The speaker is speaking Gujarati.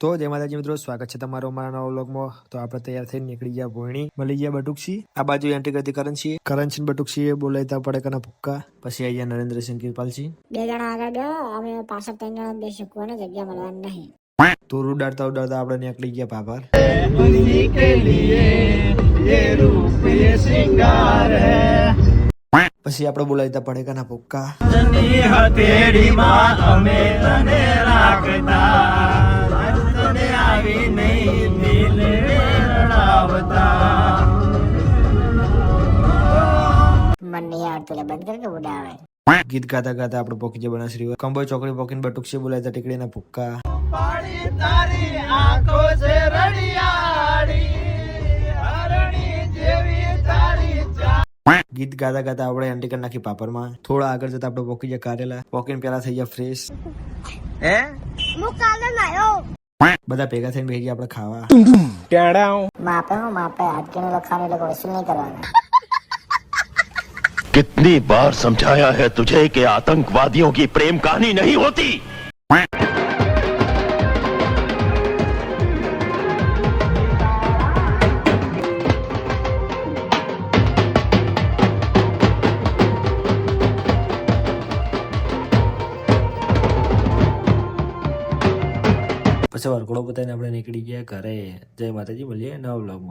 તો જય માતાજી મિત્રો, સ્વાગત છે તમારો અમારા નવા વ્લોગમાં। તો આપણે તૈયાર થઈને નીકળી ગયા ભોયણી, મળી ગયા બટુકસી। આ બાજુ એન્ટ્રી કરતી કરણસી બટુકસી બોલાયતા પડે કના ભૂક્કા। પછી આઈ ગયા નરેન્દ્રસિંહ કિરપાલસિંહ। બે જણા આગળ ગયો, અમે પાછળ 3 જણા બેસી કોને જગ્યા મળવાની નહીં। તો ઉડાડતા આપણે નીકળી ગયા ભાભાર। પછી આપણે બોલાયતા પડે કના ભૂક્કા। मन नहीं आवड़તું એટલે બંધ કર કે ઉડાવે। ગીત ગાતા ગાતા આપણે પોકી જે બનાસરી કંબોય ચોકડી પોકીને બટુકસી બોલાયતા ટીકડીના ભૂક્કા। ગીત ગાતા ગાતા આપણે એન્ટ્રી કરી નાખી પાપરમાં। થોડા આગળ જતા આપણે પોકી ગયા કારેલા, પોકીને પેલા થઈ ગયા ફ્રેશ। બધા ભેગા થઈને બેસી ગયા આપણે ખાવા। માપે હાથ કે લખાને લોકો વસૂલ નહીં કરવાના। कितनी बार समझाया है तुझे कि आतंकवादियों की प्रेम कहानी नहीं होती। પછી વરઘોડો બતાવીને આપણે નીકળી ગયા ઘરે। જય માતાજી, મળીએ નવા વ્લોગમાં।